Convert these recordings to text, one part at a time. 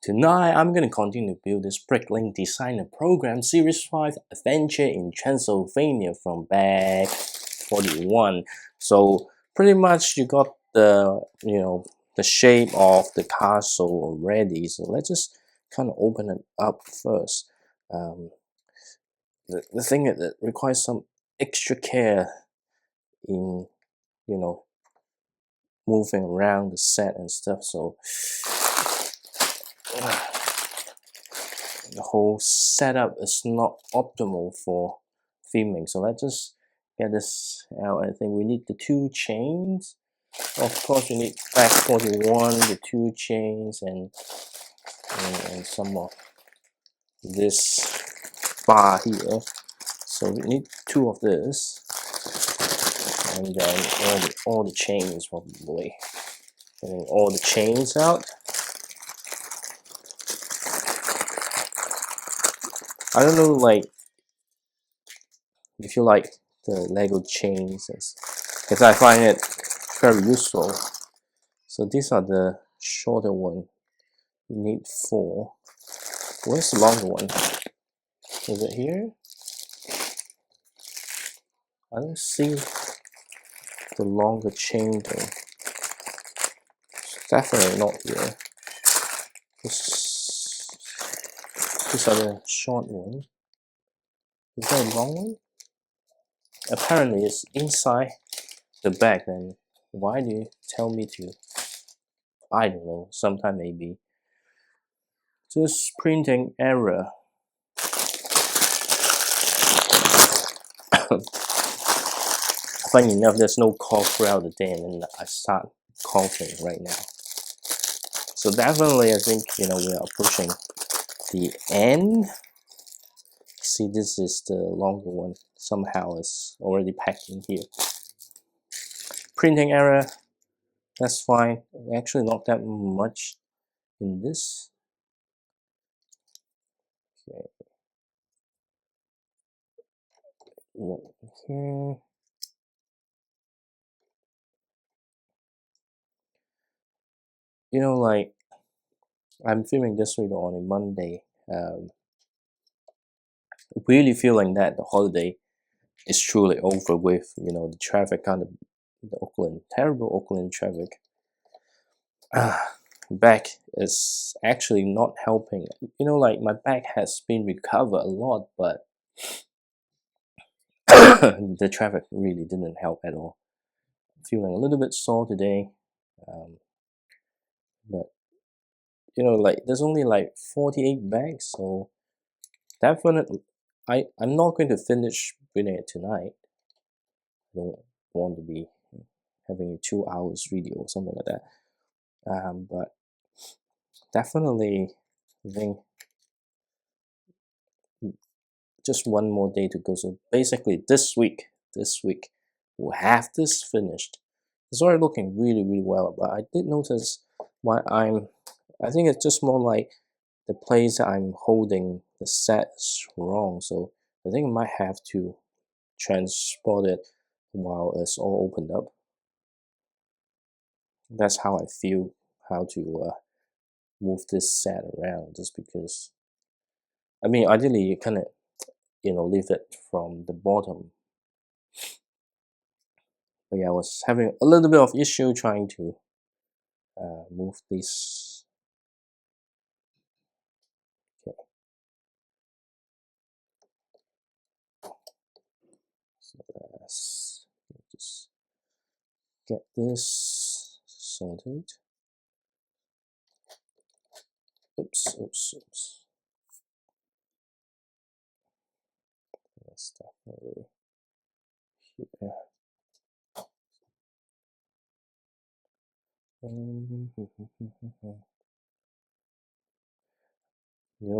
Tonight, I'm going to continue to build this Bricklink Designer Program Series 5 Adventure in Transylvania from bag 41. So pretty much you got the, the shape of the castle already. So let's just kind of open it up first. The thing is that requires some extra care in, moving around the set and stuff. So the whole setup is not optimal for filming. So let's just get this out. I think we need the 2 chains. Of course, we need back 41, the 2 chains, and some of this bar here. So we need 2 of this, and then all the chains probably. Getting all the chains out. I don't know, like, if you like the Lego chains, because I find it very useful. So these are the shorter one. You need 4. Where's the longer one? Is it here? I don't see the longer chain though. It's definitely not here. These are the short one. Is there a long one? Apparently it's inside the bag. Then why do you tell me to? I don't know. Sometime maybe. Just printing error. Funny enough, there's no cough throughout the day, and then I start coughing right now. So definitely, I think we are approaching the end. See, this is the longer one. Somehow it's already packed in here. Printing error. That's fine. Actually, not that much in this. Okay. Here. Like, I'm filming this video on a Monday. Really feeling that the holiday is truly over with. The traffic kind of the terrible Auckland traffic. Back is actually not helping. Like, my back has been recovered a lot, but the traffic really didn't help at all. Feeling a little bit sore today, but like, there's only like 48 bags, so definitely I'm not going to finish reading it tonight. I don't want to be having a 2 hours video or something like that. But definitely, I think just one more day to go. So basically, this week we'll have this finished. It's already looking really, really well. But I did notice why I think it's just more like the place I'm holding the set is wrong. So I think I might have to transport it while it's all opened up. That's how I feel how to move this set around, just because I mean, ideally you kind of leave it from the bottom, but yeah, I was having a little bit of issue trying to move this. Okay, so let's just get this sorted. Oops. That's definitely here.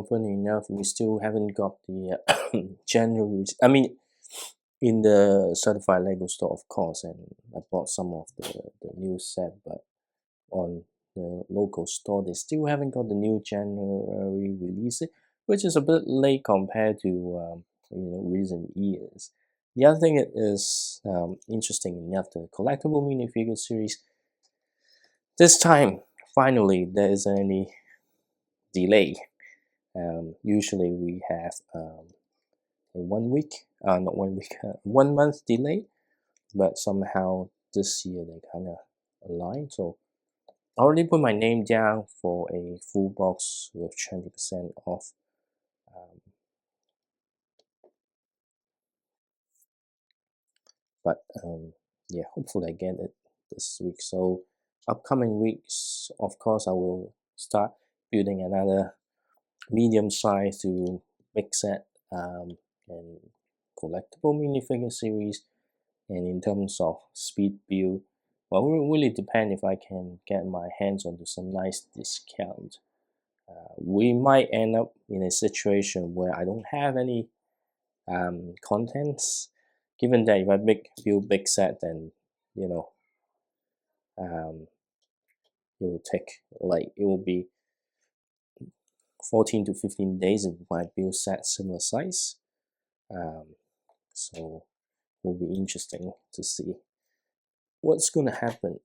Funny enough, we still haven't got the January. I mean, in the certified Lego store, of course, and I bought some of the new set, but on the local store, they still haven't got the new January release, which is a bit late compared to recent years. The other thing is interesting enough, the collectible minifigure series. This time, finally, there isn't any delay. Usually we have a 1 week, not 1 week, 1 month delay, but somehow this year they kind of aligned. So I already put my name down for a full box with 20% off. But yeah, hopefully I get it this week. So upcoming weeks, of course, I will start building another medium size to big set and collectible minifigure series. And in terms of speed build, well, it will really depend if I can get my hands onto some nice discount. We might end up in a situation where I don't have any contents, given that if I build big set, then you know it will take, like, it will be 14 to 15 days if I build set similar size. So it will be interesting to see what's going to happen.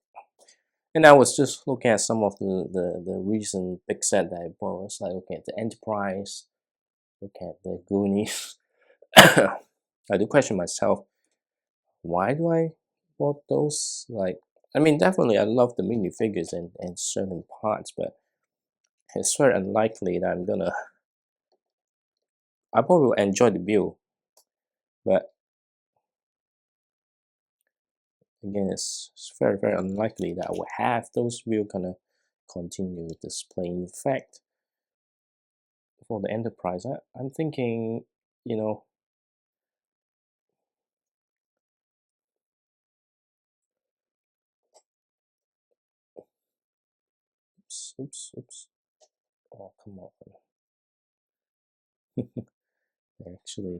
And I was just looking at some of the recent big set that I bought. It's like looking at the Enterprise, look at the Goonies. I do question myself, why do I bought those? Like, I mean, definitely I love the minifigures and certain parts, but it's very unlikely that I probably will enjoy the build, but again, it's very, very unlikely that I will have those build gonna continue displaying. In fact, for the Enterprise, I'm thinking, you know, oops, oh, come on. Actually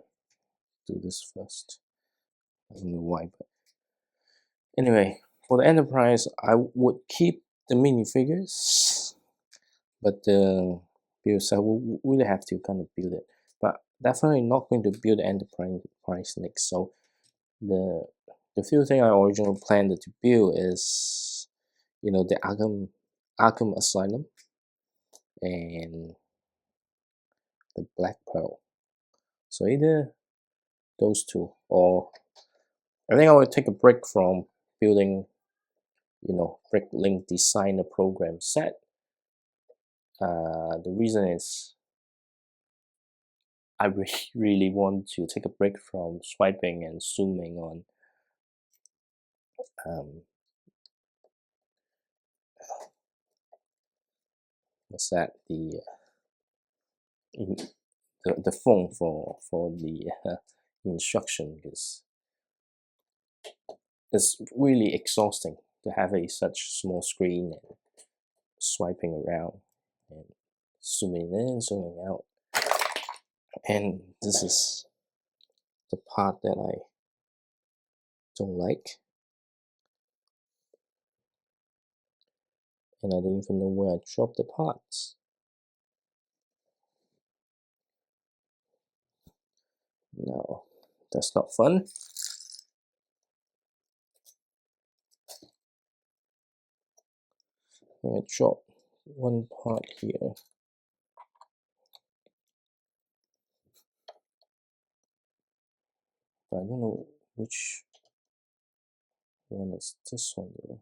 do this first. I don't know why, but anyway, for the Enterprise, I would keep the minifigures, but the build set will really have to kind of build it. But definitely not going to build the Enterprise next. So the few thing I originally planned to build is, you know, the Arkham Asylum and the Black Pearl. So either those two, or I think I would take a break from building, you know, Bricklink designer program set. The reason is I really want to take a break from swiping and zooming on um, what's that, the phone for the instruction, because it's really exhausting to have such small screen and swiping around and zooming in, zooming out. And this is the part that I don't like, and I don't even know where I dropped the parts. No, that's not fun. I'm gonna drop one part here. But I don't know which one is this one though.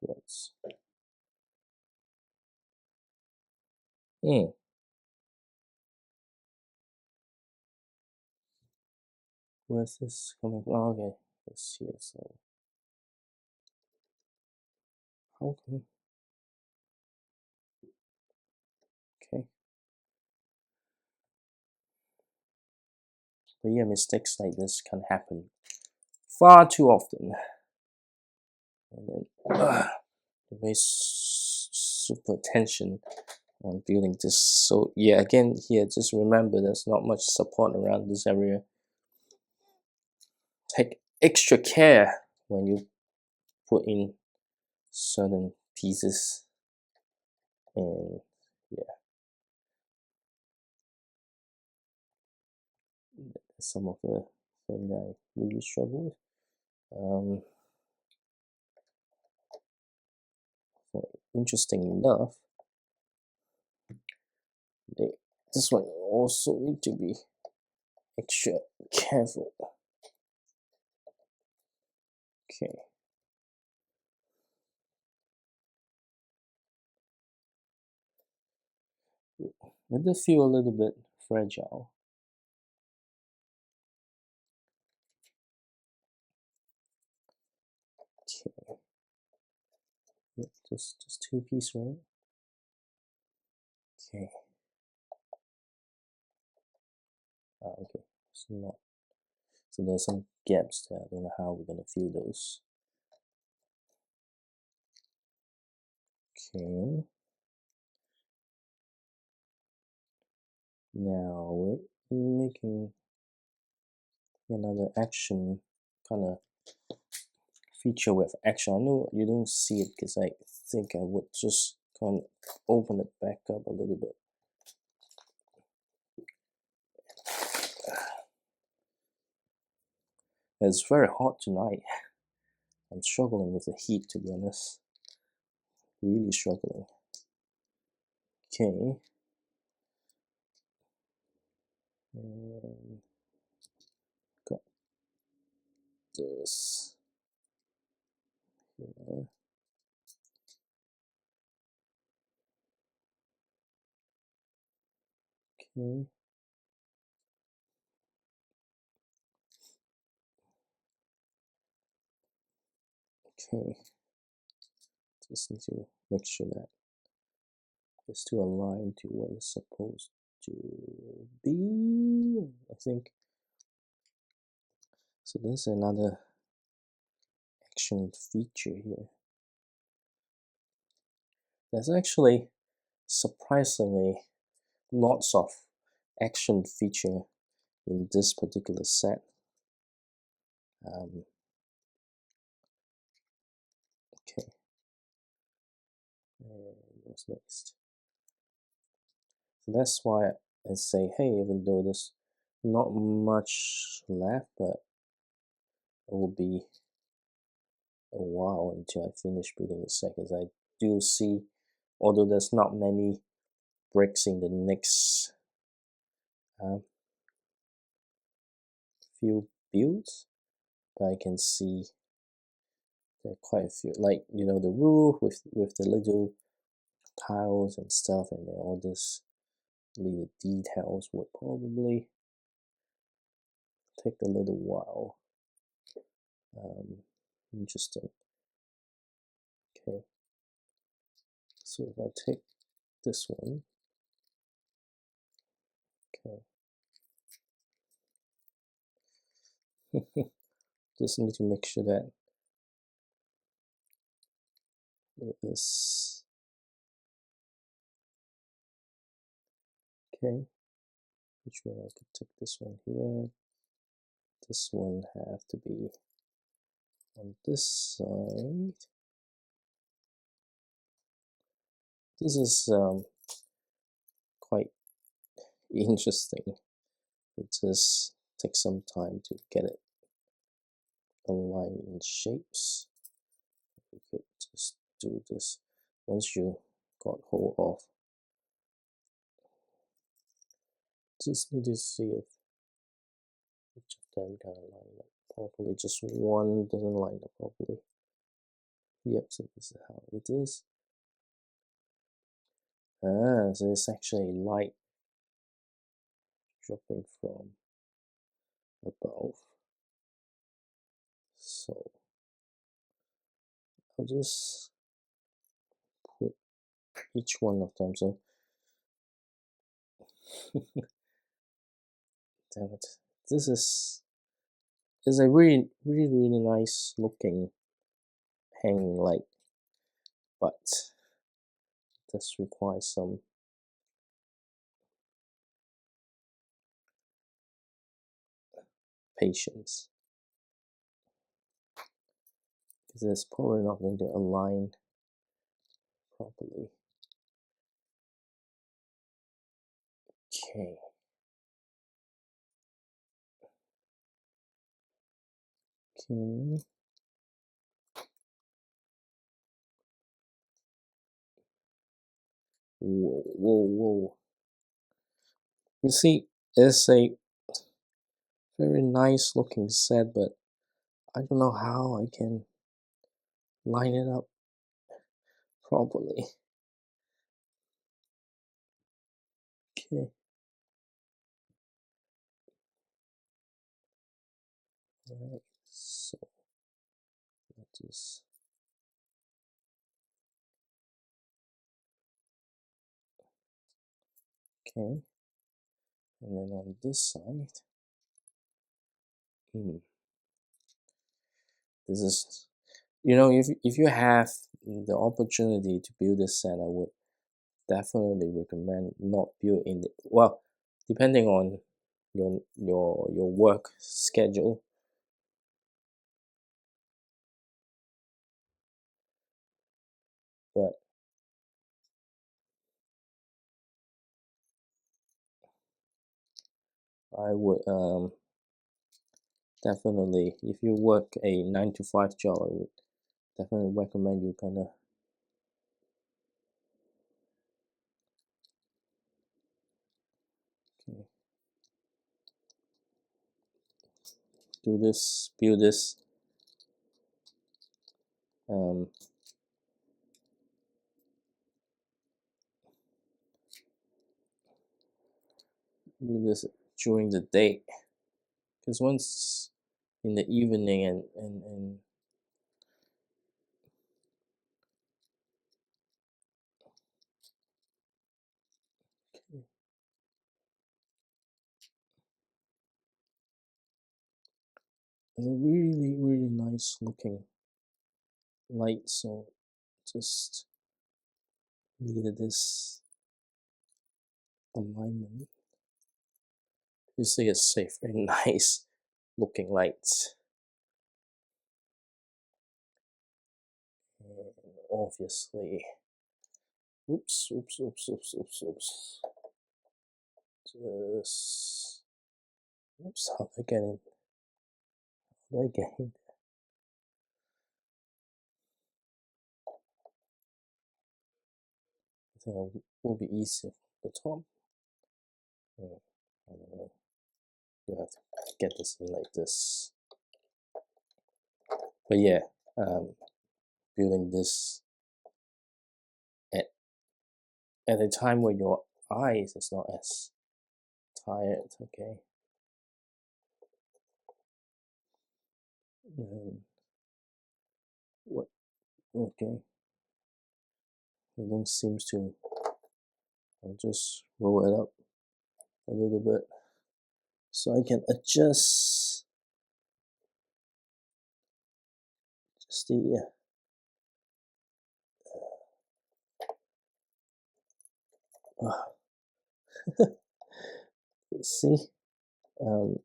Let's. Where's this coming from? Oh, okay, it's here. So how come? Okay, but yeah, mistakes like this can happen far too often. And then super tension on building this. So yeah, again here, just remember there's not much support around this area. Take extra care when you put in certain pieces, and yeah, some of the things I really struggle with. interesting enough, this one also need to be extra careful. Okay. It does feel a little bit fragile. Okay. Yep, just two pieces, right? Okay. Okay. It's not. So there's some gaps there. I don't know how we're gonna fill those. Okay. Now we're making another action kind of feature with action. I know you don't see it because I think I would just kind of open it back up a little bit. It's very hot tonight. I'm struggling with the heat, to be honest. Really struggling. Okay. Got this here. Okay. Okay. Just need to make sure that it's to align to what it's supposed to be. I think so. There's another action feature here. There's actually surprisingly lots of action feature in this particular set. Okay. What's next? So that's why I say, hey, even though there's not much left, but it will be a while until I finish building the set, because I do see, although there's not many bricks in the next few builds, but I can see there are quite a few, like, you know, the roof with the little tiles and stuff, and then all this little details would probably take a little while. Interesting. Okay, so if I take this one, okay, just need to make sure that this, okay, which one I could take this one here. This one have to be on this side. This is quite interesting. It just takes some time to get it aligned in shapes. We could just do this once you got hold of. Just need to see if each of them can line up properly. Just one doesn't line up properly. Yep, so this is how it is. So it's actually light dropping from above. So I'll just put each one of them. So damn it, this is a really nice looking hanging light, but this requires some patience, because it's probably not going to align properly. Okay. Okay. Whoa, whoa, whoa. You see, it's a very nice looking set, but I don't know how I can line it up properly. Okay. Alright, so let's just okay. And then on this side, this is, you know, if you have the opportunity to build this set, I would definitely recommend not build in the, well, depending on your work schedule, but I would definitely, if you work a 9 to 5 job, I would definitely recommend you kind of do this, build this do this during the day, because once in the evening and it's a really nice looking light, so just needed this alignment. You see, it's a very nice looking lights, and obviously, oops, just oops, how do I get in? How do I get in? I think it will be easier from the top. I don't know. You have to get this in like this. But yeah, building this at a time where your eyes is not as tired, okay? What? Okay. It don't seems to. I'll just roll it up a little bit so I can adjust just the see, you know,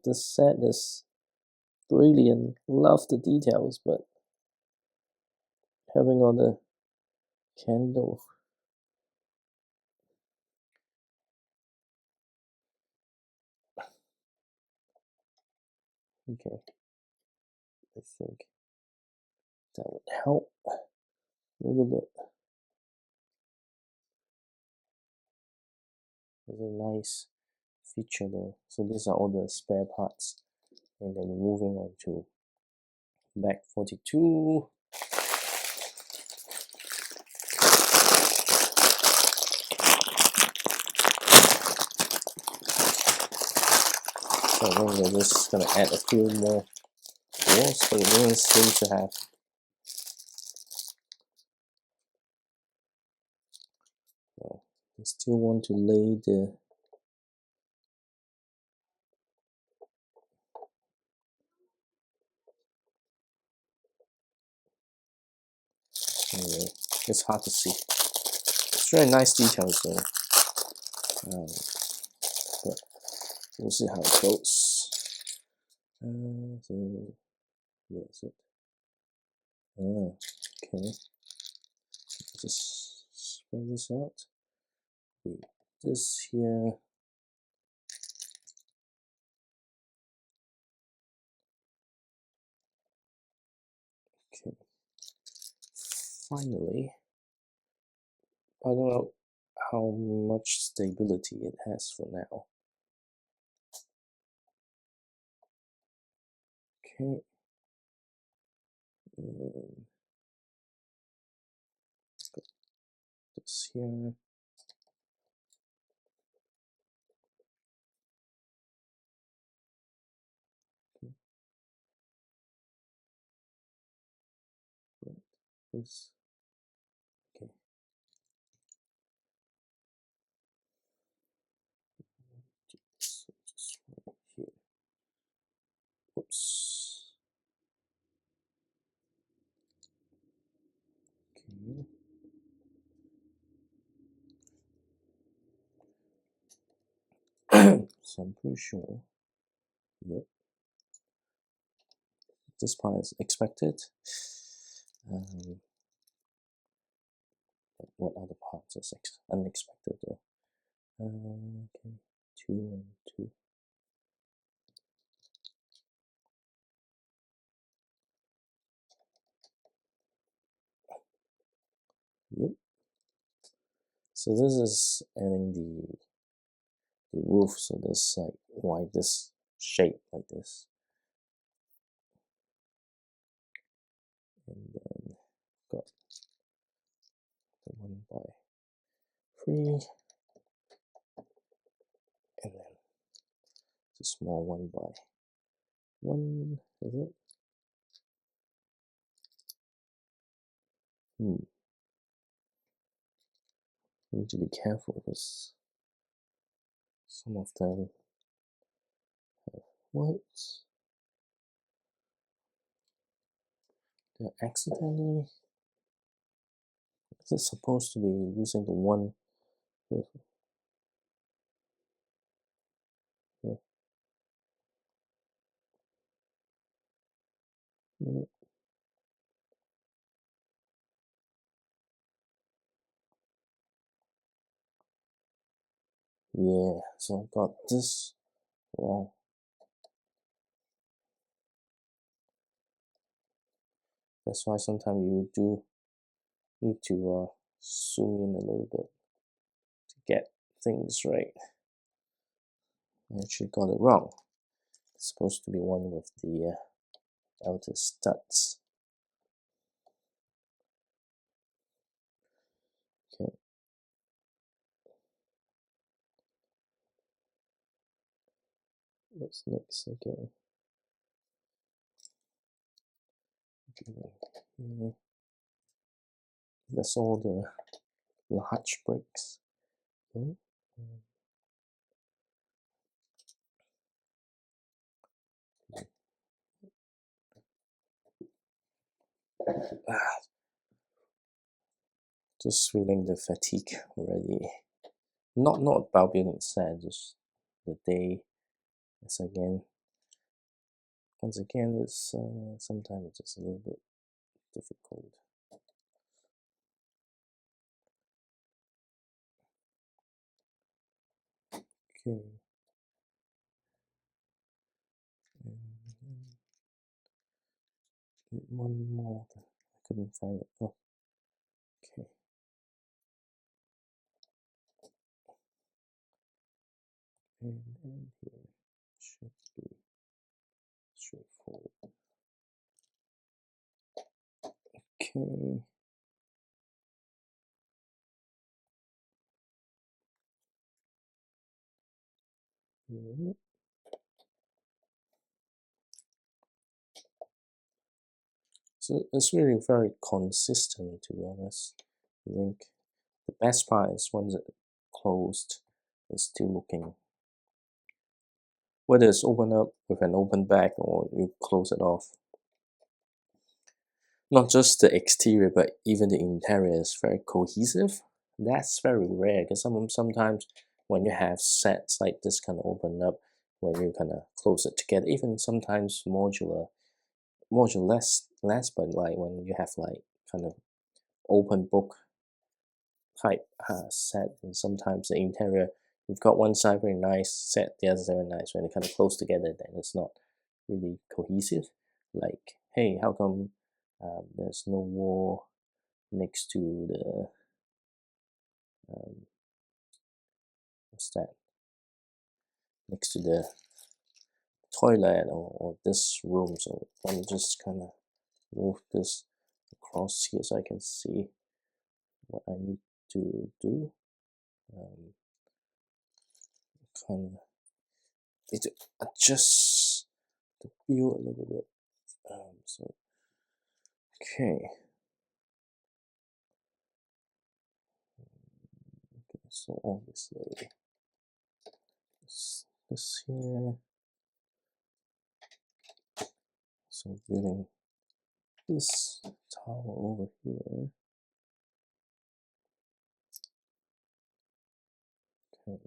the set is brilliant. Love the details, but having on the candle, okay, I think that would help a little bit. It's a nice feature though. So these are all the spare parts, and then moving on to back 42. So I think we're just gonna add a few more walls, but it doesn't seem to have. Well, I still want to lay the anyway. It's hard to see. It's very nice details though. But we'll see how it goes. So where is it? Okay. Just spread this out. This here. Okay. Finally, I don't know how much stability it has for now. Okay. This here. This. Okay. So just right here. Oops. Okay. So I'm pretty sure. Yep. This part is expected. What other parts is unexpected though? Okay, 2 and 2. Yep. So this is adding the roof. So this like why this shape like this, and then got the 1x3, and then the small 1x1. Is it? Need to be careful because some of them have whites. They're accidentally. Is it supposed to be using the one? Yeah, so I got this wrong. That's why sometimes you do need to zoom in a little bit to get things right. I actually got it wrong. It's supposed to be one with the outer studs. Okay. What's next again? Okay. That's all the large bricks. Okay. Just feeling the fatigue already. Not about building sad, just the day. It's again. Once again, it's sometimes it's just a little bit difficult. Okay. One more. I couldn't find it. Oh, okay. And then here should be straightforward. Okay. So it's really very consistent, to be honest. I think the best part is once it's closed, it's still looking. Whether it's open up with an open back or you close it off. Not just the exterior, but even the interior is very cohesive. That's very rare because sometimes when you have sets like this kind of open up, when you kind of close it together, even sometimes modular less, but like when you have like kind of open book type set, and sometimes the interior you've got one side very nice set, the other side very nice. When they kind of close together, then it's not really cohesive. Like, hey, how come there's no wall next to what's that, next to the toilet or this room. So let me just kind of move this across here so I can see what I need to do. Kind of need to adjust the view a little bit. So okay. So obviously this here. So building this tower over here. Okay.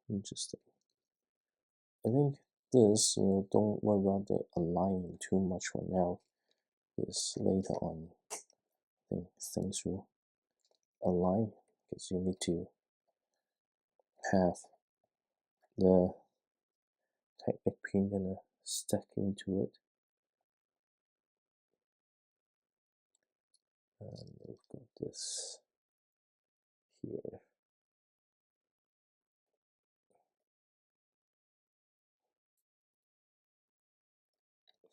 Interesting. I think this, don't worry about the aligning too much for now. Because later on, I think things will align because you need to have the Technic pin gonna stack into it. And we've got this here.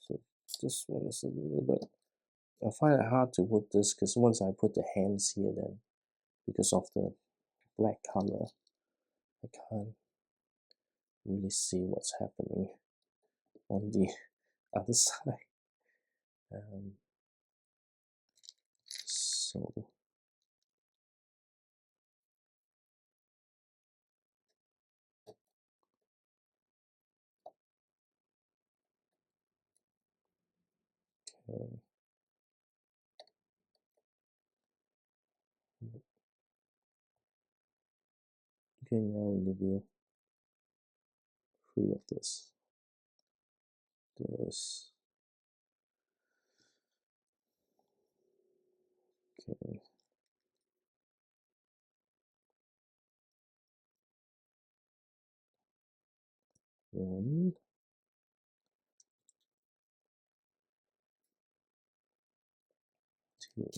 So this one is a little bit, I find it hard to put this because once I put the hands here, then because of the black color, I can't really see what's happening on the other side. So okay. Okay, now we will free of this. Okay. One, two.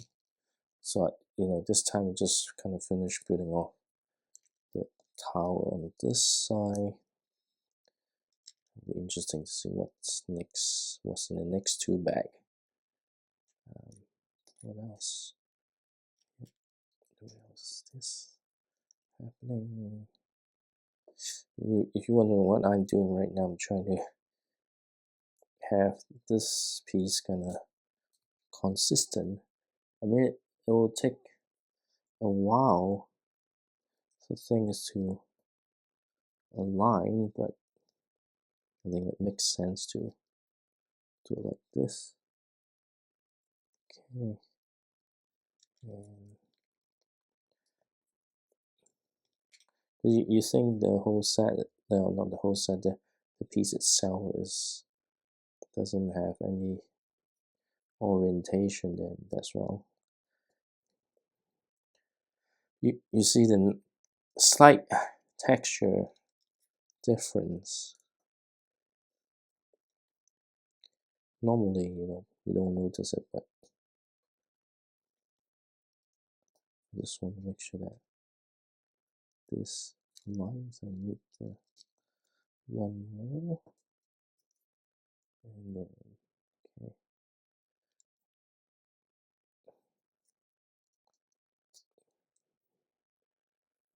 So this time we just kind of finish building off the tower on this side. It'll be interesting to see what's next. What's in the next two bag. What else? What else is this happening? If you're wondering what I'm doing right now, I'm trying to have this piece kind of consistent. I mean, it will take a while for things to align, but I think it makes sense to do it like this. Okay. And you think the whole set, no, not the whole set, the piece itself doesn't have any orientation, then that's wrong. You see the slight texture difference. Normally, you don't notice it, but I just want to make sure that this lines, I need one more, and then okay.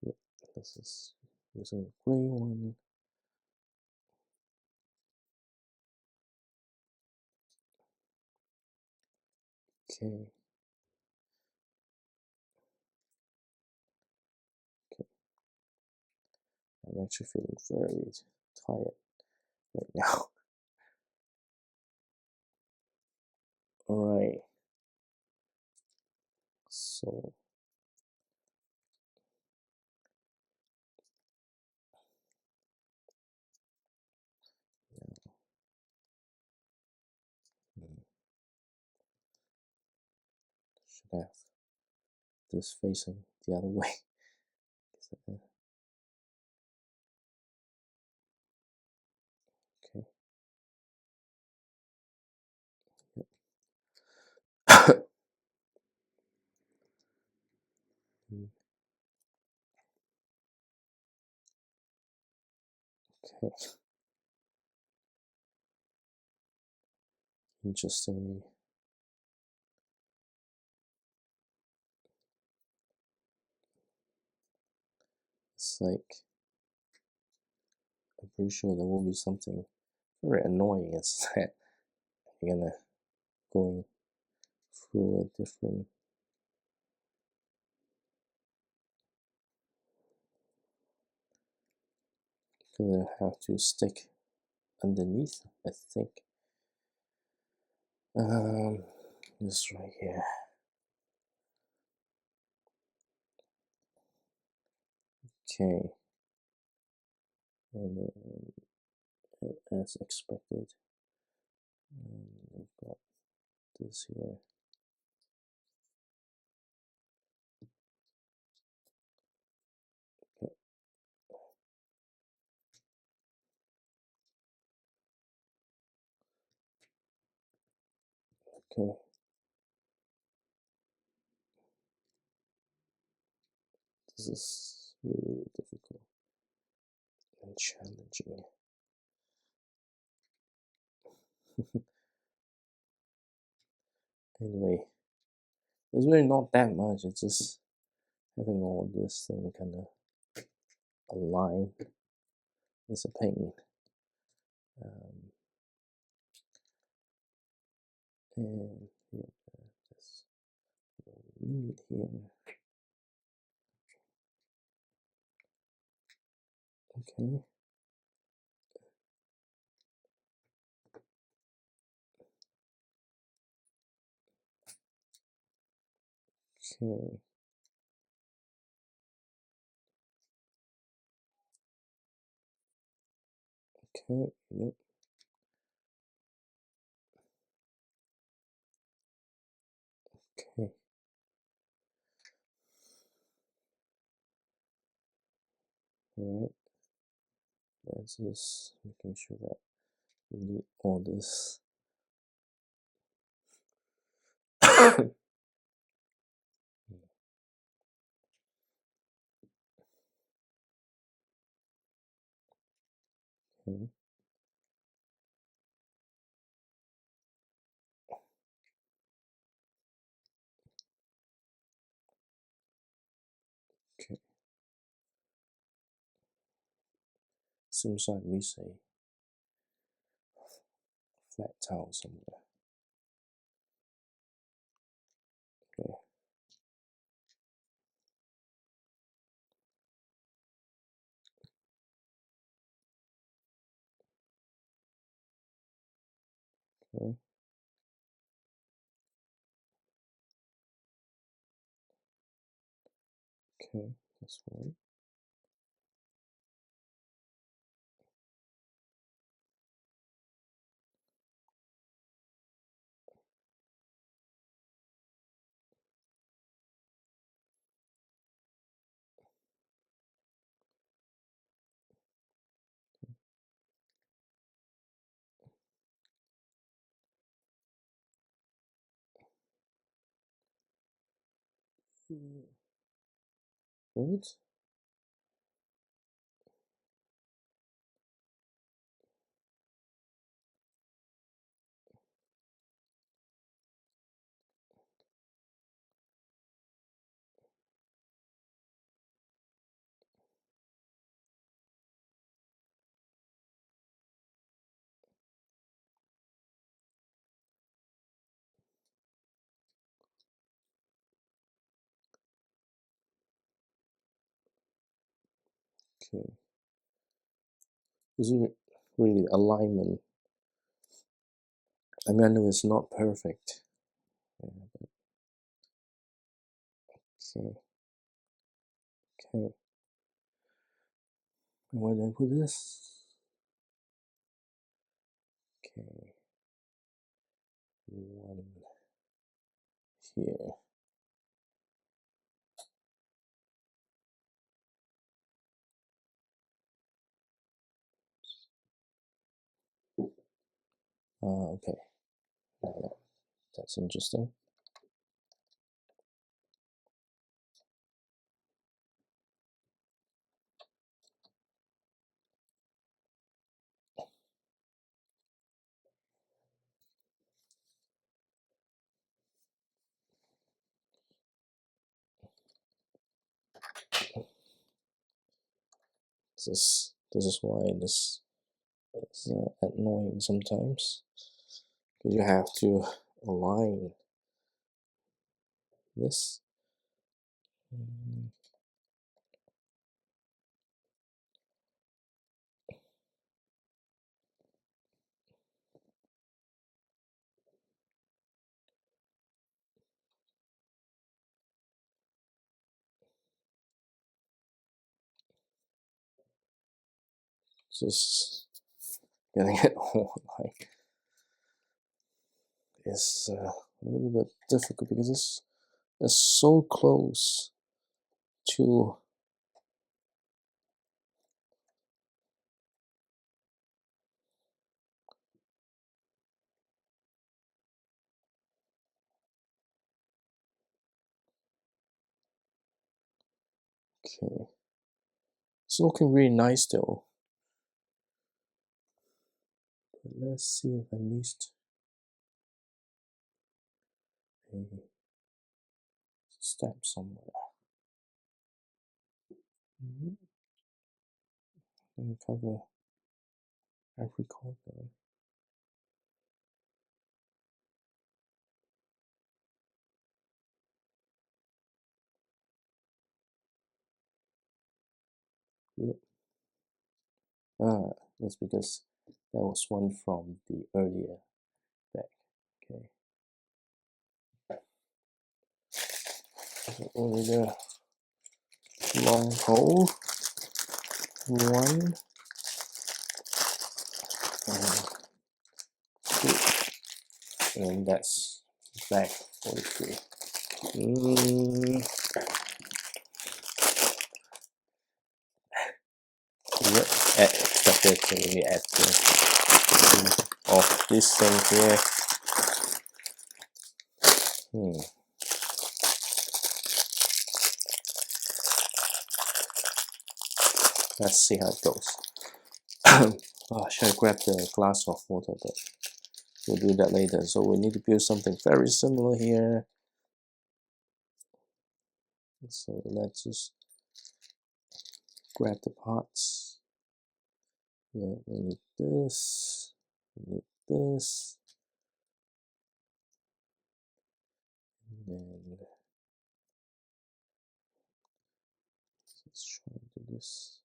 Yep, this is using a gray one. Okay. I'm actually feeling very tired right now. Alright. So should have this facing the other way. Okay. Okay. Interestingly, it's like I'm pretty sure there will be something very annoying is that you're gonna going through a different gonna have to stick underneath, I think. This right here. Okay. And as expected, we've got this here. Okay. Okay. This is really difficult and challenging. Anyway, it's really not that much. It's just having all this thing kind of aligned is a pain. And yeah, this need here. Okay. Okay. Okay. Yep. Okay. All right. That's just making sure that we need all this. Okay. Okay. Seems like we say flat tile somewhere. Okay. Okay. Okay. That's one. What? Okay. Is it really alignment? I mean, I know it's not perfect. Yeah, but okay. Okay. And where did I put this? Okay. One here. Okay. Now that's interesting. This is why this is annoying sometimes. You have to align this. Just getting it all like is a little bit difficult because it's so close to okay. It's looking really nice though. But let's see if I missed a step somewhere. Let me cover every corner. Yep. That's because that was one from the earlier deck. Okay. So only the long hole, one, two, and that's back 43. Yep, except that let me add of this thing here. Let's see how it goes. Should I grab the glass of water? But we'll do that later. So we need to build something very similar here. So let's just grab the parts. Yeah, we need this. We need this. And then let's try to do this.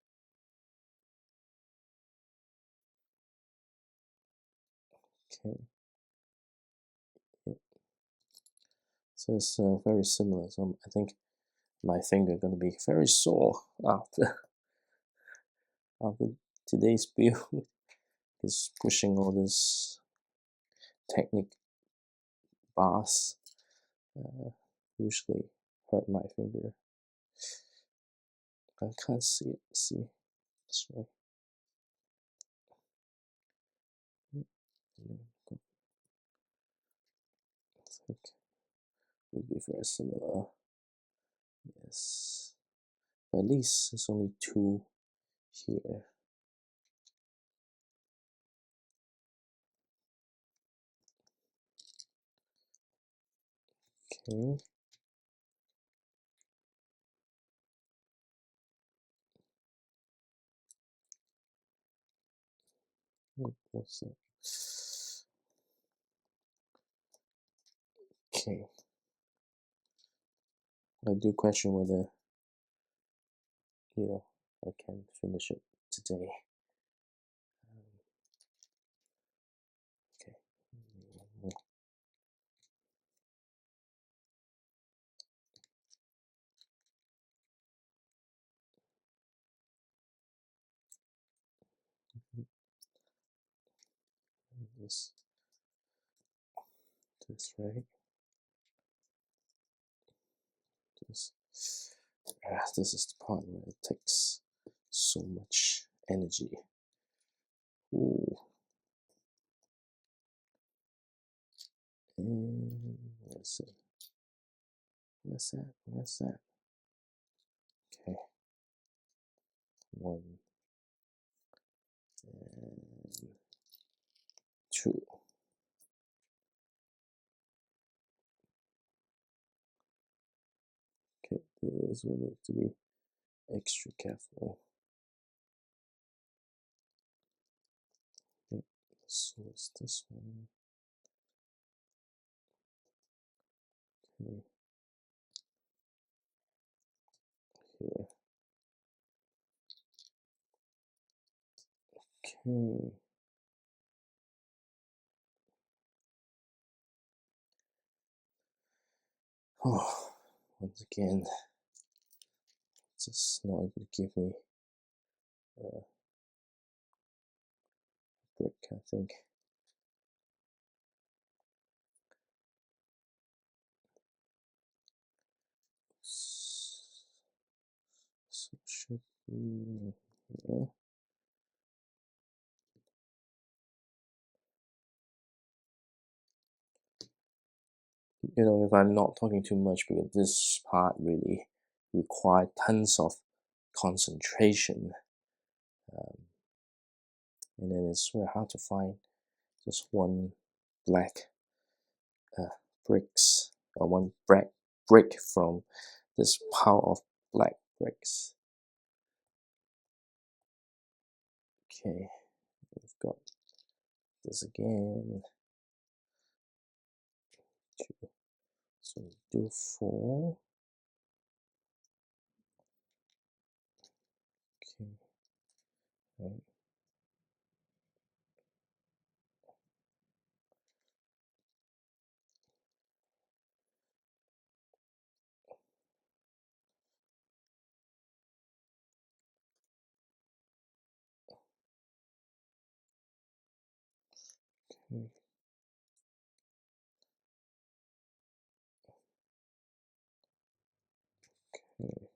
Okay. Yep. So it's very similar. So I think my finger gonna be very sore after today's build. Is pushing all this technique bars usually hurt my finger. I can't see it. See this way. I think it would be very similar. Yes, but at least it's only two here. Okay. What's that? Okay. I do question whether I can finish it today. Okay. This right. This is the part where it takes so much energy. Ooh. And let's see. What's that? What's that? Okay. One and two. Okay, this one needs to be extra careful. So it's this one. Okay. Here. Okay. Oh, once again, it's just not able to give me a brick, I think. So it should be, yeah. You know, if I'm not talking too much, because this part really required tons of concentration, and then it's very hard to find just one black bricks or one brick from this pile of black bricks. Okay, we've got this again. Two. So do 4. Okay, right. Okay. Okay.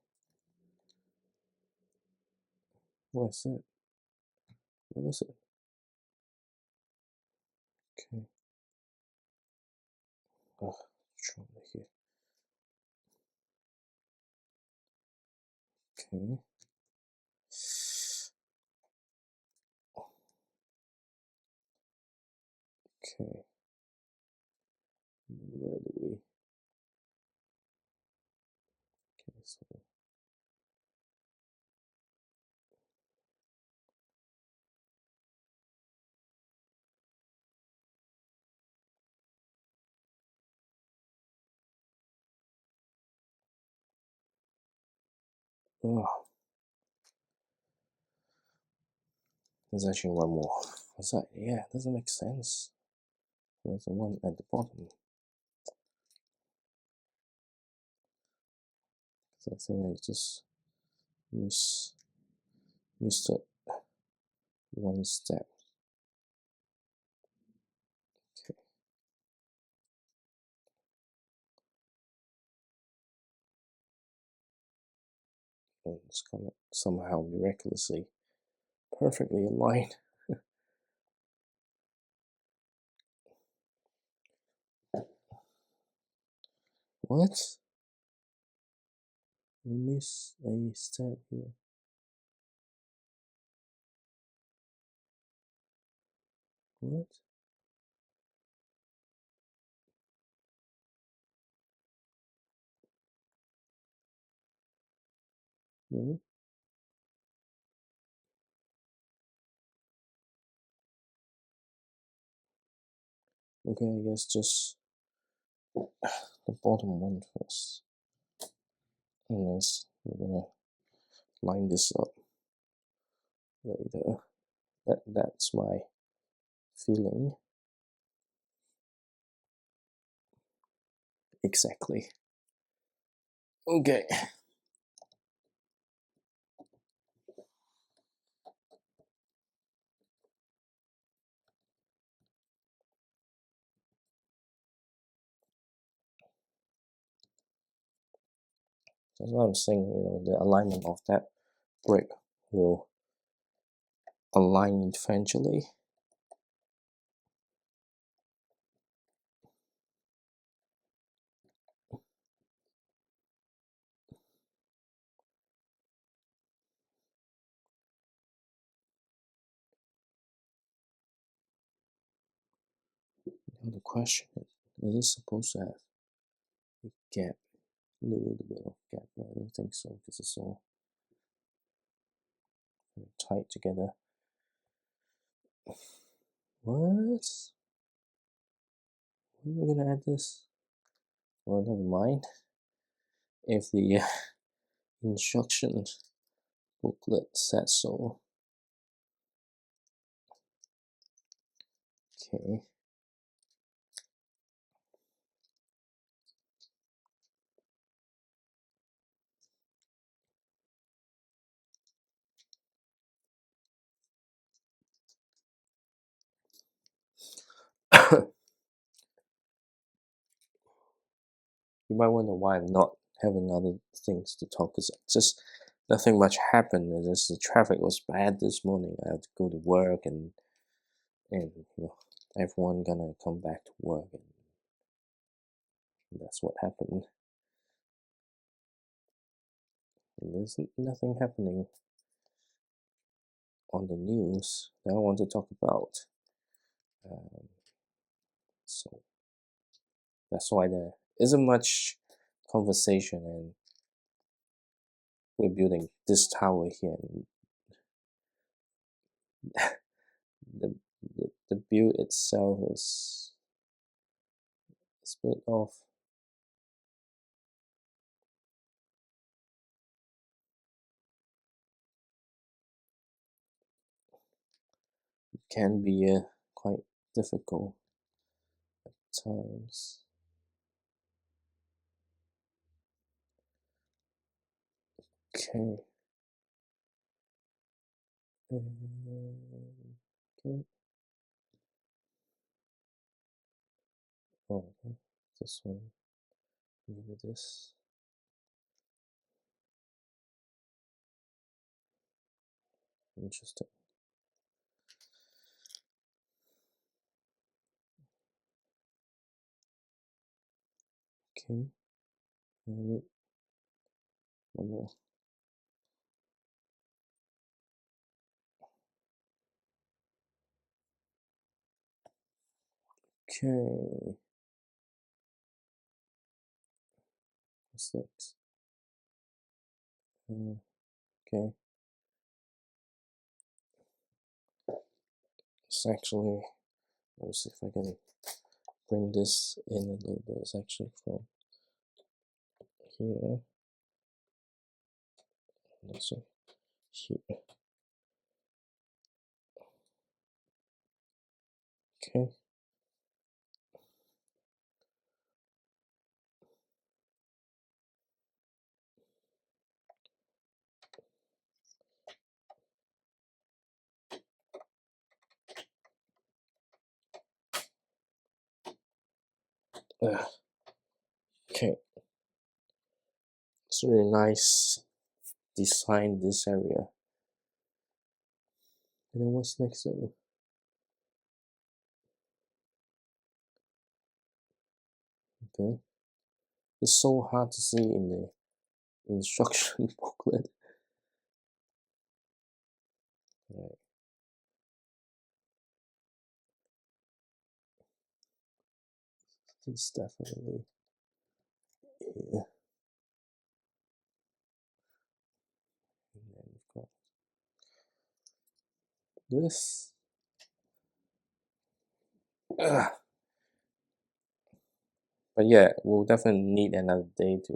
What's it? What is it? Okay. Oh, try here. Okay. Okay. Where do we? Okay, so oh, there's actually one more. What's that? Yeah, it doesn't make sense. There's the one at the bottom. So I think I just missed it one step. Okay. And it's gonna somehow miraculously perfectly aligned. What? We miss a step here. What? No? Okay, I guess just the bottom one first. And then we're gonna line this up later. That's my feeling. Exactly. Okay. That's what I'm saying, you know, the alignment of that brick will align eventually. Now the question is it supposed to have a gap? A little bit of gap. No, I don't think so, because it's all tight together. What? We're gonna add this? Well, never mind. If the instruction booklet says so. Okay. You might wonder why I'm not having other things to talk, because just nothing much happened. Just the traffic was bad this morning. I had to go to work, and everyone gonna come back to work, and that's what happened. And there's nothing happening on the news that I want to talk about. So that's why there isn't much conversation, and we're building this tower here, and the the build itself is a bit off. It can be quite difficult at times. Okay. Okay. Oh, okay. This one. Maybe this. Interesting. Okay. Maybe one more. Okay. What's next? Okay. It's actually, let's see if I can bring this in a little bit. It's actually from here. So here. Okay. Okay. It's really nice design this area. And then what's next? Okay. It's so hard to see in the instruction booklet. Right. It's definitely here. And then we've got this. But yeah, we'll definitely need another day to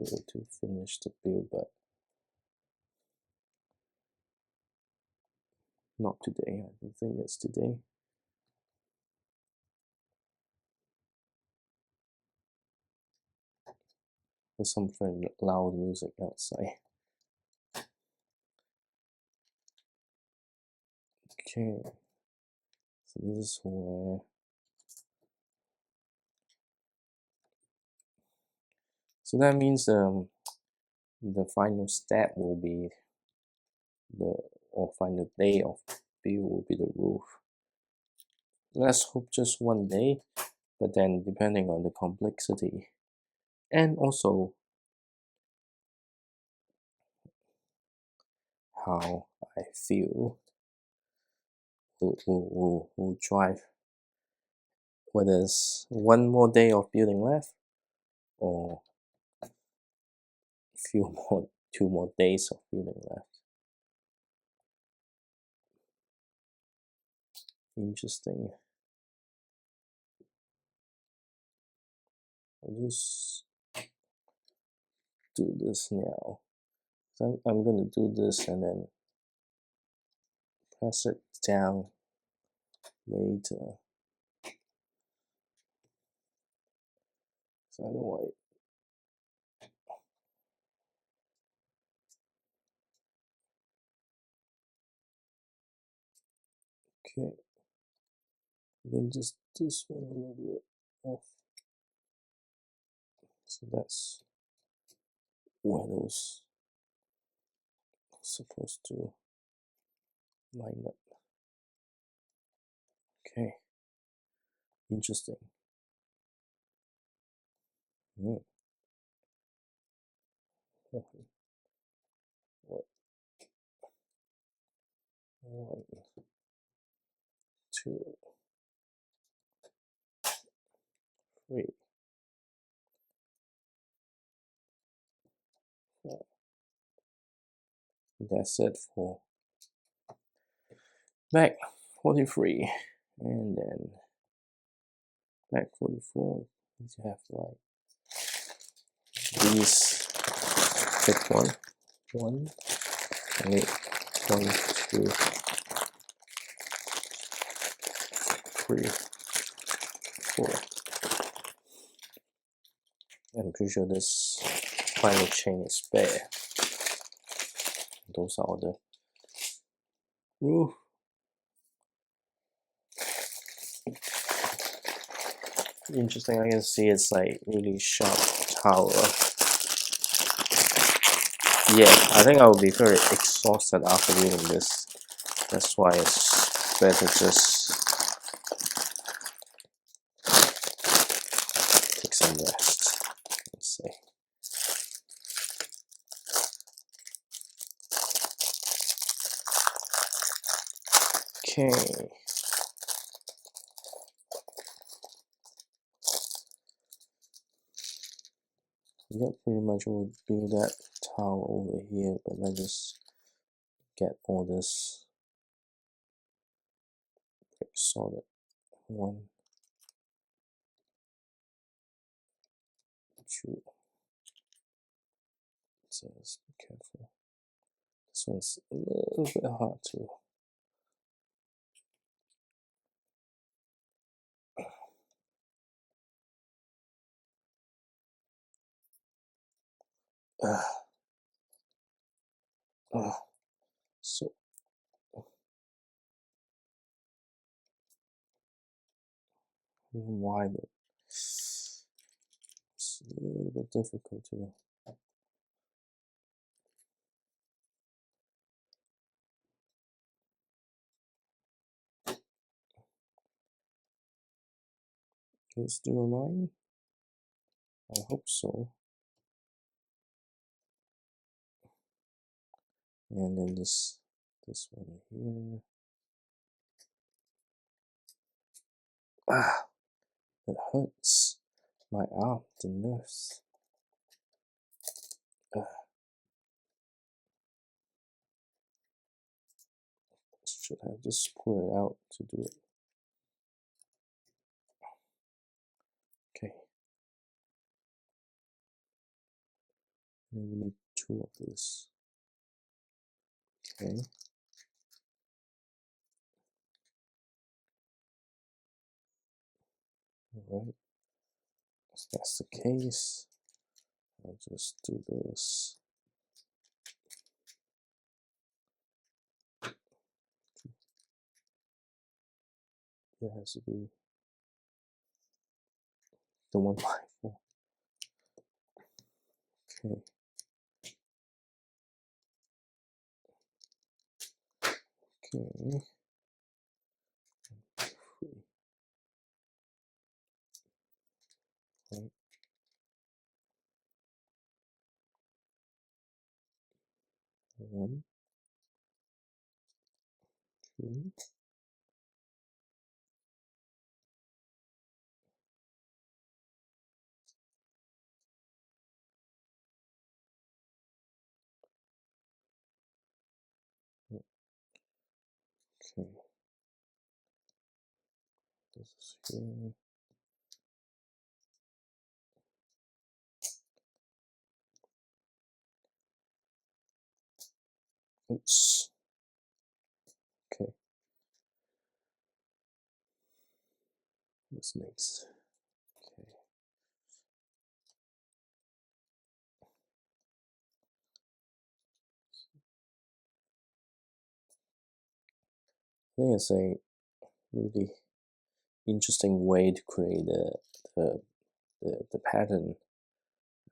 finish the build, but not today. I don't think it's today. There's some very loud music outside. Okay, so this is where so that means the final step will be final day of build will be the roof. Let's hope just one day, but then depending on the complexity and also how I feel will drive whether it's one more day of building left or two more days of building left. Interesting. I'll just do this now. So I'm going to do this and then press it down later. So I don't know why. Okay, then just this one a little bit off. So that's where those are supposed to line up. Okay, interesting. What? 1, 2, 3, 4. That's it for back 43, and then back 44. You have like these. Pick one, and 1, 2, 3, 4. I'm pretty sure this final chain is spare. Those are the ooh. Interesting. I can see it's like really sharp tower. Yeah, I think I will be very exhausted after reading this. That's why it's better just take some rest. Let's see. Okay. Yep, pretty much we'll do that tower over here, but let's just get all this sorted. 1, 2. So let's be careful. This one's a little bit hard to. So why, but it's a little bit difficult to. Let's do a line. I hope so. And then this one here. It hurts my arm, the nerves. Should have just pull it out to do it. Okay. Then we need 2 of this. Okay. Alright. If that's the case, I'll just do this. It has to be the 1 by 4. Okay. Okay. 3. Right. 1, 2. Okay. This is here. Oops. Okay. What's next? Okay. I think it's a really interesting way to create the pattern,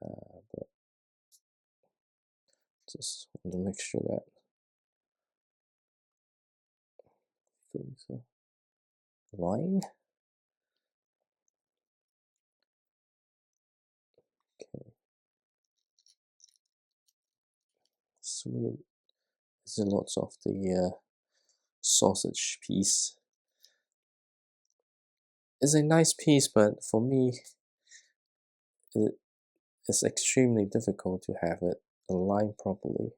but just want to make sure that things are aligned. Okay. So there's lots of the sausage piece. It's a nice piece, but for me, it's extremely difficult to have it aligned properly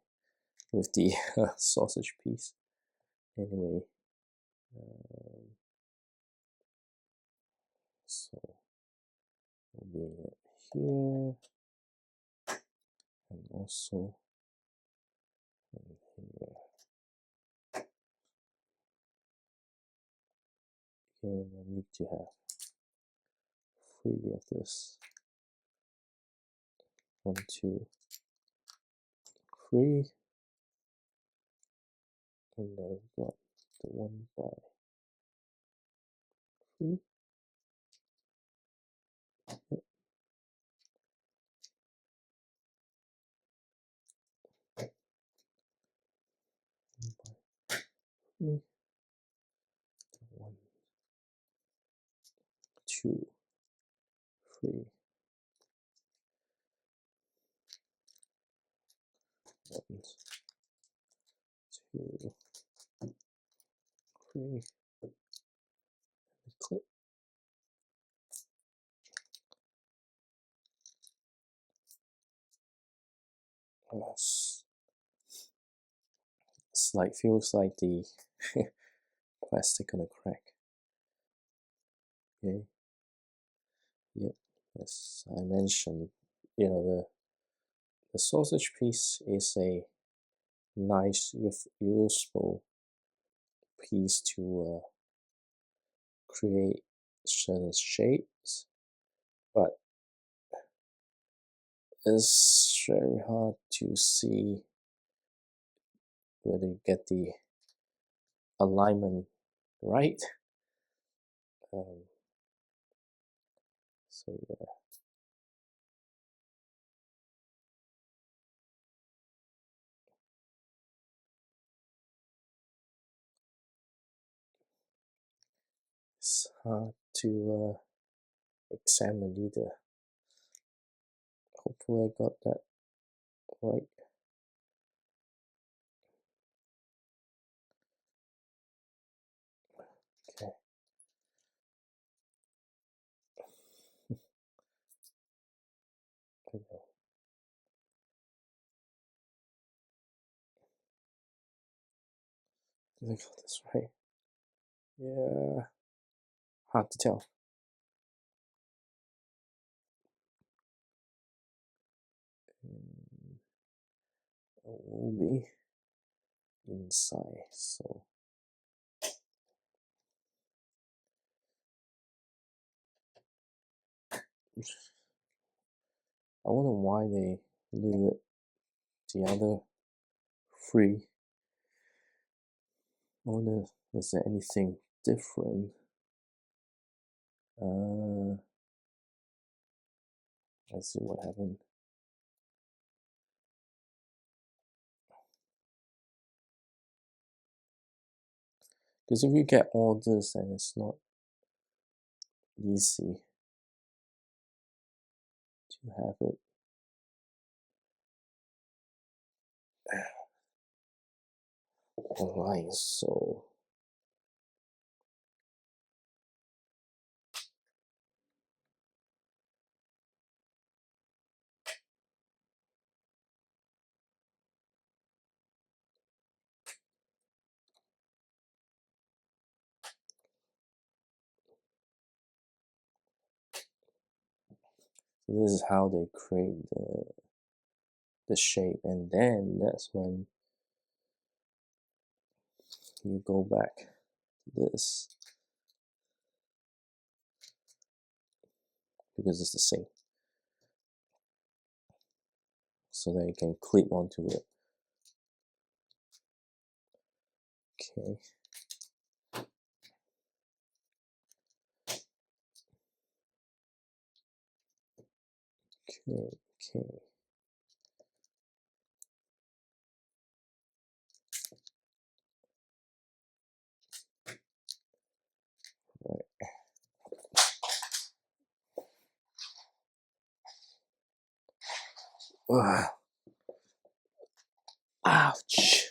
with the sausage piece. Anyway, so we'll bring it here, and also here. And I need to have 3 of this. 1, 2, 3. And then we've got the 1 by 3. 1 2, 3. 1, 2, 3. Clip. It's like feels like the plastic gonna crack. Okay. Yep. As I mentioned, the sausage piece is a nice, useful piece to create certain shapes, but it's very hard to see whether you get the alignment right. So yeah. It's hard to examine either. Hopefully I got that right. Okay. I know. Did I got this right? Yeah. Hard to tell. It will be inside, so I wonder why they leave it the other 3. I wonder, is there anything different? Let's see what happened. Because if you get all this, then it's not easy to have it. Online, so this is how they create the shape, and then that's when you go back to this because it's the same. So that you can clip onto it. Okay. Okay. Right. Ugh. Ouch.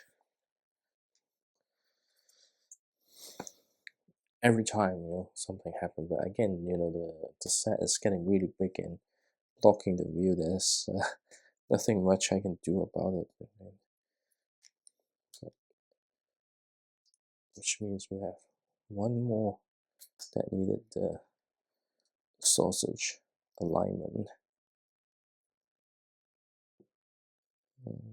Every time, something happens. But again, the set is getting really big and blocking the view. There's nothing much I can do about it. Which means we have one more that needed the sausage alignment. Okay.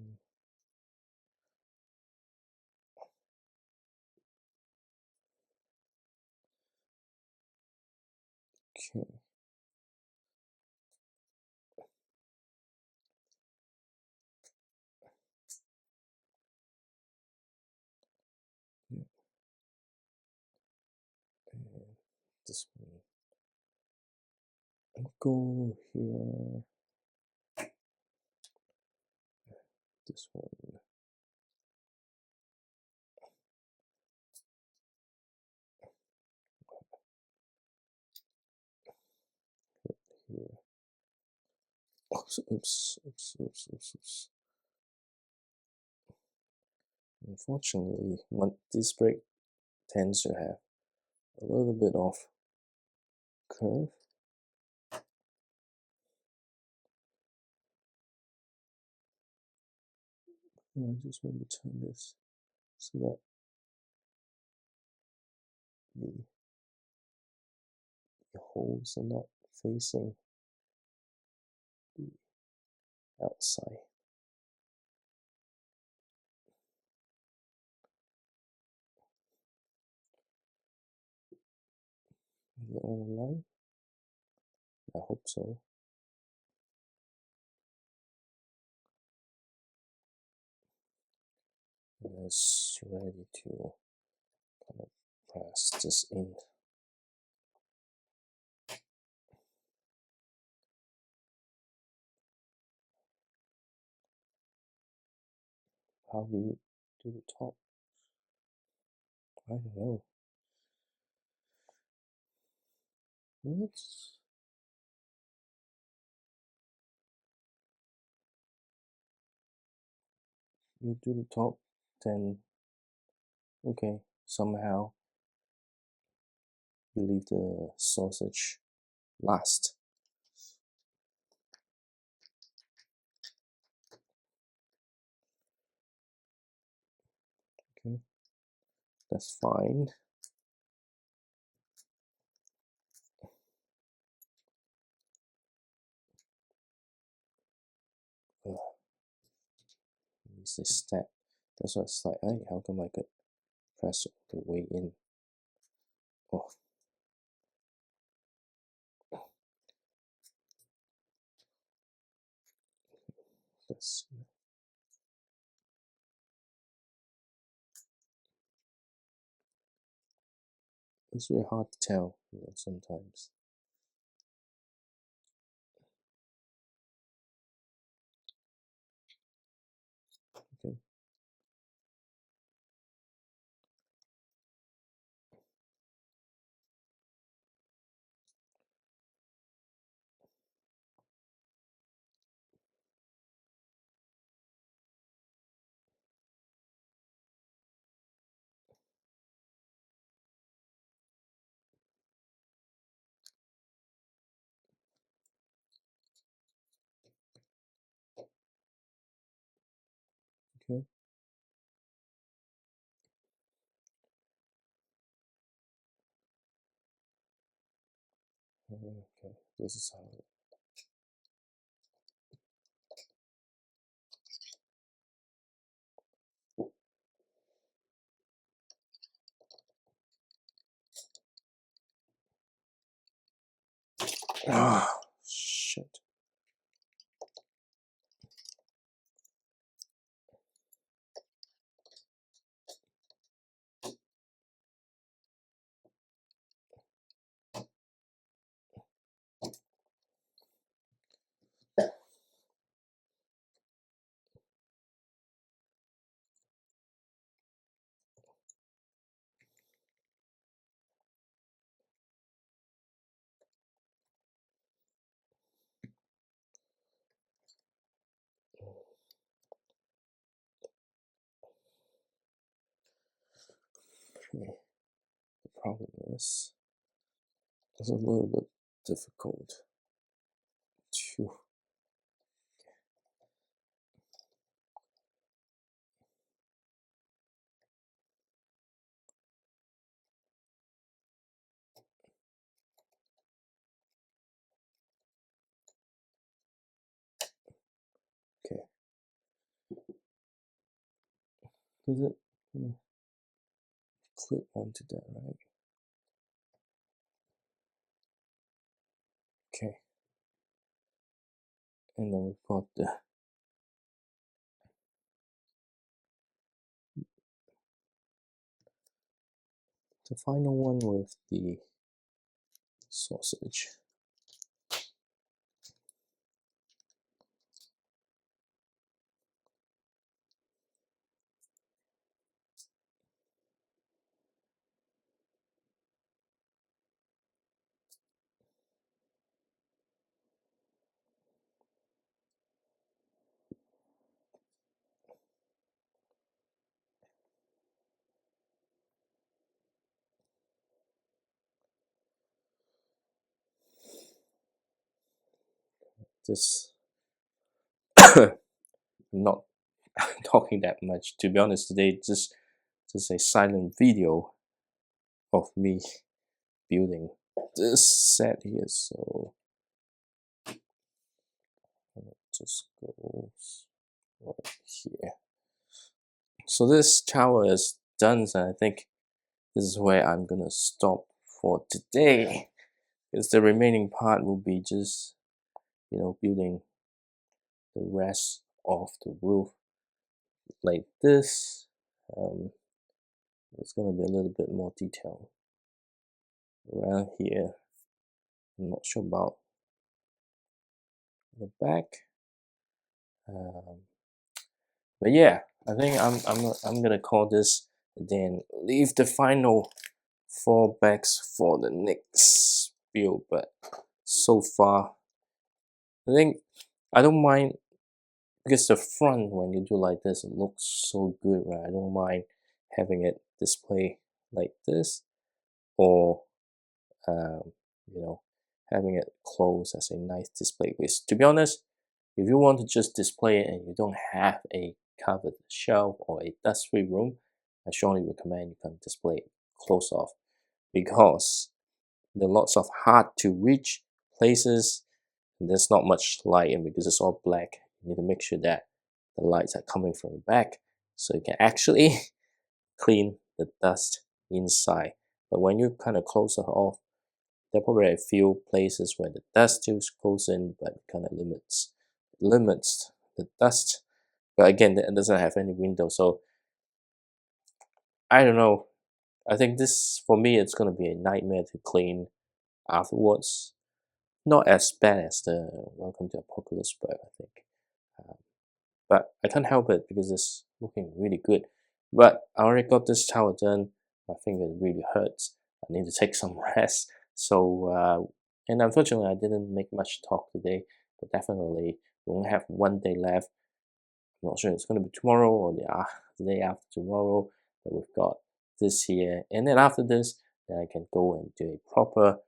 Yeah. And this one. I'll go here. This one. Here. Oops. Unfortunately, this brake tends to have a little bit of curve. I just want to turn this so that the holes are not facing the outside. Is it on the line? I hope so. It's ready to kind of press this in. How do you do the top? I don't know. Let's you do the top, then okay, somehow you leave the sausage last. Okay, that's fine. It's a step. That's why it's like, hey, how come I could press all the way in? Oh, let's see. It's really hard to tell, sometimes. Okay. Okay. Okay. This is how. Ah, shit. Okay. The problem is it's a little bit difficult to. Okay. Does it clip onto that, right? Okay. And then we've got the final one with the sausage. This I'm not talking that much. To be honest, today just a silent video of me building this set here. So it just goes right here. So this tower is done, and I think this is where I'm gonna stop for today. Because the remaining part will be just, building the rest of the roof like this. It's gonna be a little bit more detailed around here. I'm not sure about the back, but yeah, I think I'm gonna call this, then leave the final fallbacks for the next build. But so far, I think I don't mind, because the front, when you do like this, it looks so good, right? I don't mind having it display like this, or um, you know having it closed as a nice display. Because to be honest, if you want to just display it and you don't have a covered shelf or a dust-free room, I strongly recommend you can display it close off, because there are lots of hard to reach places and there's not much light, and because it's all black, you need to make sure that the lights are coming from the back so you can actually clean the dust inside. But when you kind of close it off, there are probably a few places where the dust still goes in, but it kind of limits the dust. But again, it doesn't have any window, so I don't know. I think this, for me, it's gonna be a nightmare to clean afterwards. Not as bad as the Welcome to Apocalypse, but I think. But I can't help it because it's looking really good. But I already got this tower done. My finger really hurts. I need to take some rest. So, and unfortunately, I didn't make much talk today. But definitely, we only have 1 day left. I'm not sure it's going to be tomorrow or the day after tomorrow. But we've got this here, and then after this, then I can go and do a proper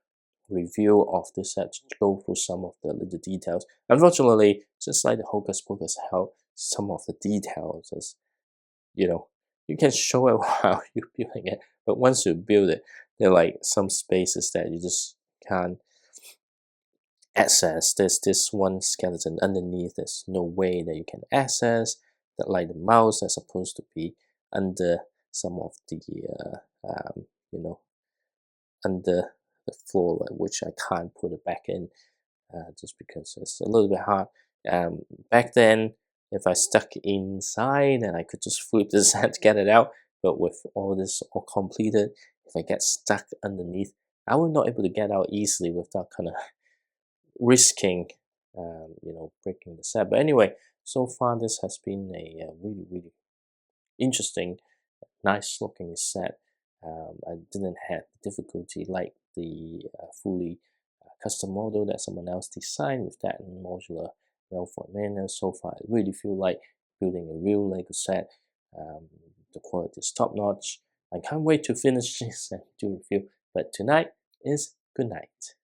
review of this set to go through some of the little details. Unfortunately, just like the Hocus Pocus help, some of the details is, you can show it while you're building it, but once you build it, there are like some spaces that you just can't access. There's this one skeleton underneath, there's no way that you can access, that like the mouse is supposed to be under some of the, you know, under the floor, which I can't put it back in just because it's a little bit hard. Back then, if I stuck inside, then I could just flip this and get it out. But with all this all completed, if I get stuck underneath, I will not able to get out easily without kind of risking, breaking the set. But anyway, so far this has been a really, really interesting, nice looking set. I didn't have difficulty like the fully custom model that someone else designed with that modular Belfort manner. So far, I really feel like building a real Lego set. The quality is top notch. I can't wait to finish this and do a review. But tonight is good night.